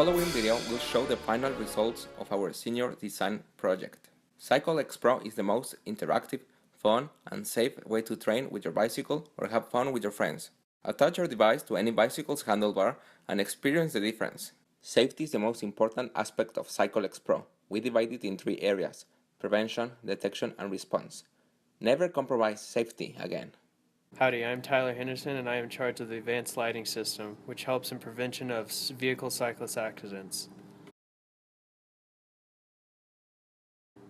following video will show the final results of our senior design project. CycleX Pro is the most interactive, fun, and safe way to train with your bicycle or have fun with your friends. Attach your device to any bicycle's handlebar and experience the difference. Safety is the most important aspect of CycleX Pro. We divide it in 3 areas: prevention, detection, and response. Never compromise safety again. Howdy, I'm Tyler Henderson and I am in charge of the advanced lighting system, which helps in prevention of vehicle cyclist accidents.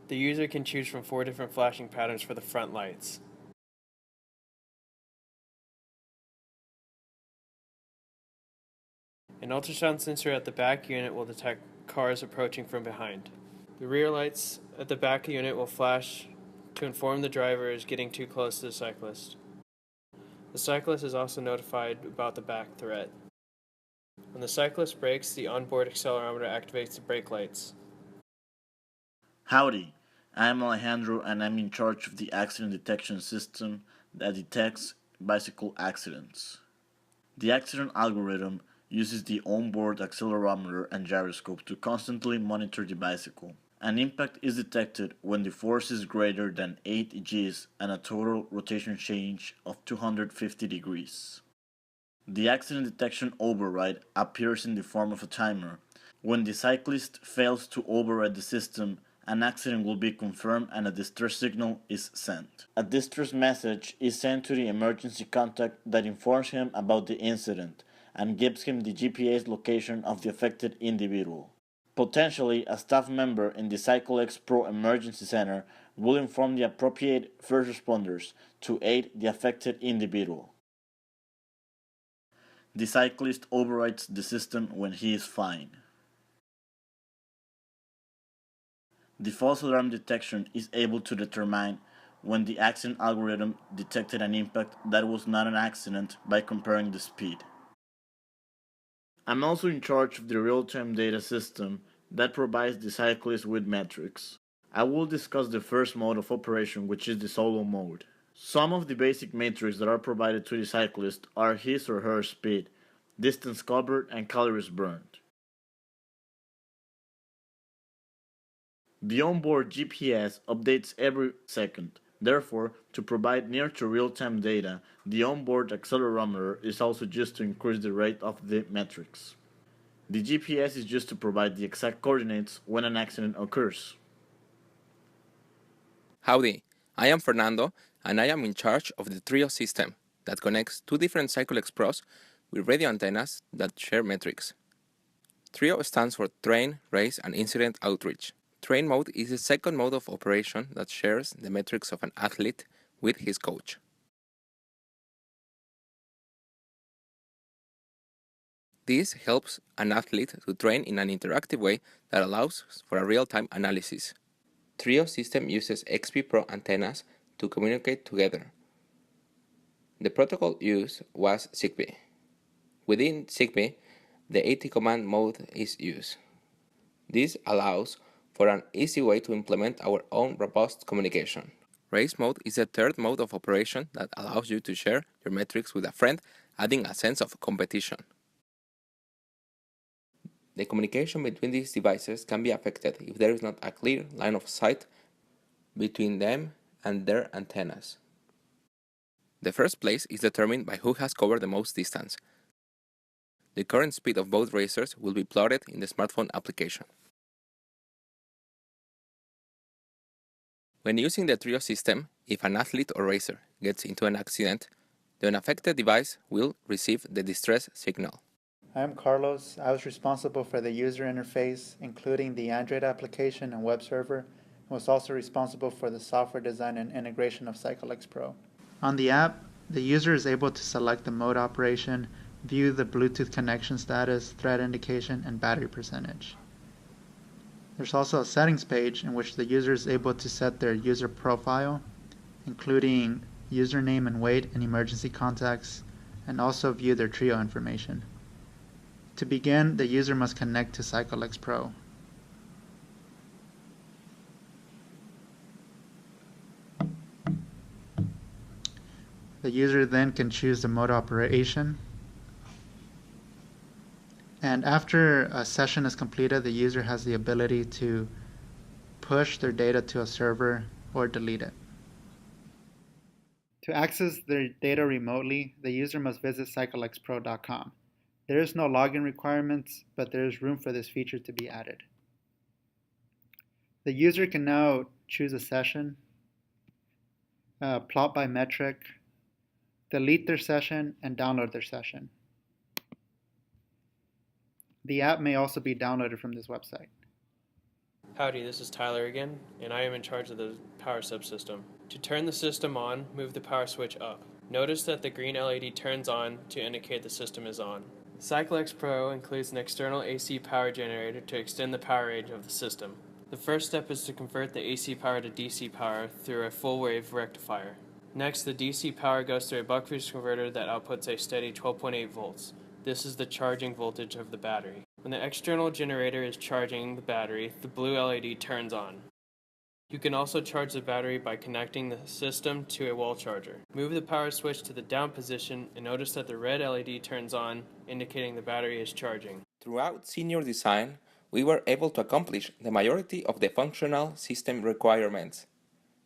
The user can choose from 4 different flashing patterns for the front lights. An ultrasound sensor at the back unit will detect cars approaching from behind. The rear lights at the back unit will flash to inform the driver is getting too close to the cyclist. The cyclist is also notified about the back threat. When the cyclist brakes, the onboard accelerometer activates the brake lights. Howdy, I'm Alejandro and I'm in charge of the accident detection system that detects bicycle accidents. The accident algorithm uses the onboard accelerometer and gyroscope to constantly monitor the bicycle. An impact is detected when the force is greater than 8 Gs and a total rotation change of 250 degrees. The accident detection override appears in the form of a timer. When the cyclist fails to override the system, an accident will be confirmed and a distress signal is sent. A distress message is sent to the emergency contact that informs him about the incident and gives him the GPS location of the affected individual. Potentially, a staff member in the CycleX Pro Emergency Center will inform the appropriate first responders to aid the affected individual. The cyclist overrides the system when he is fine. The false alarm detection is able to determine when the accident algorithm detected an impact that was not an accident by comparing the speed. I'm also in charge of the real-time data system that provides the cyclist with metrics. I will discuss the first mode of operation, which is the solo mode. Some of the basic metrics that are provided to the cyclist are his or her speed, distance covered, and calories burned. The onboard GPS updates every second. Therefore, to provide near to real-time data, the onboard accelerometer is also used to increase the rate of the metrics. The GPS is used to provide the exact coordinates when an accident occurs. Howdy, I am Fernando and I am in charge of the TRIO system that connects 2 different CycleX Pros with radio antennas that share metrics. TRIO stands for Train, Race, and Incident Outreach. Train mode is the second mode of operation that shares the metrics of an athlete with his coach. This helps an athlete to train in an interactive way that allows for a real-time analysis. TRIO system uses XP Pro antennas to communicate together. The protocol used was ZigBee. Within ZigBee, the AT command mode is used. This allows for an easy way to implement our own robust communication. Race mode is the third mode of operation that allows you to share your metrics with a friend, adding a sense of competition. The communication between these devices can be affected if there is not a clear line of sight between them and their antennas. The first place is determined by who has covered the most distance. The current speed of both racers will be plotted in the smartphone application. When using the TRIO system, if an athlete or racer gets into an accident, the unaffected device will receive the distress signal. I'm Carlos. I was responsible for the user interface, including the Android application and web server, and was also responsible for the software design and integration of CycleX Pro. On the app, the user is able to select the mode operation, view the Bluetooth connection status, thread indication, and battery percentage. There's also a settings page in which the user is able to set their user profile, including username and weight and emergency contacts, and also view their TRIO information. To begin, the user must connect to CycleX Pro. The user then can choose the mode operation, And after a session is completed, the user has the ability to push their data to a server or delete it. To access their data remotely, the user must visit CycleXPro.com. There is no login requirements, but there is room for this feature to be added. The user can now choose a session, plot by metric, delete their session, and download their session. The app may also be downloaded from this website. Howdy, this is Tyler again, and I am in charge of the power subsystem. To turn the system on, move the power switch up. Notice that the green LED turns on to indicate the system is on. CycleX Pro includes an external AC power generator to extend the power range of the system. The first step is to convert the AC power to DC power through a full wave rectifier. Next, the DC power goes through a buck-boost converter that outputs a steady 12.8 volts. This is the charging voltage of the battery. When the external generator is charging the battery, the blue LED turns on. You can also charge the battery by connecting the system to a wall charger. Move the power switch to the down position and notice that the red LED turns on, indicating the battery is charging. Throughout senior design, we were able to accomplish the majority of the functional system requirements.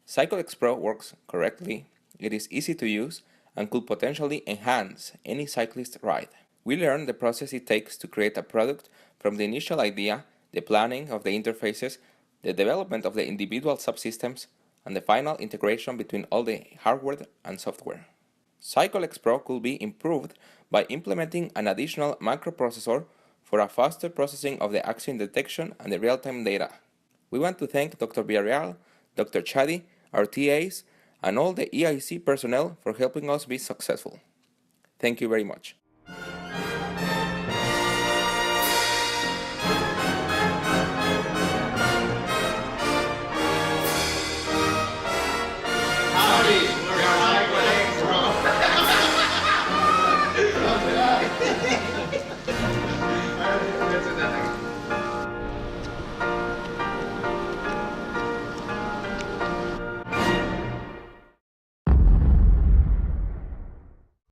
CycleX Pro works correctly, it is easy to use, and could potentially enhance any cyclist ride. We learned the process it takes to create a product from the initial idea, the planning of the interfaces, the development of the individual subsystems, and the final integration between all the hardware and software. CycleX Pro could be improved by implementing an additional microprocessor for a faster processing of the accident detection and the real-time data. We want to thank Dr. Villarreal, Dr. Chadi, our TAs, and all the EIC personnel for helping us be successful. Thank you very much. Howdy!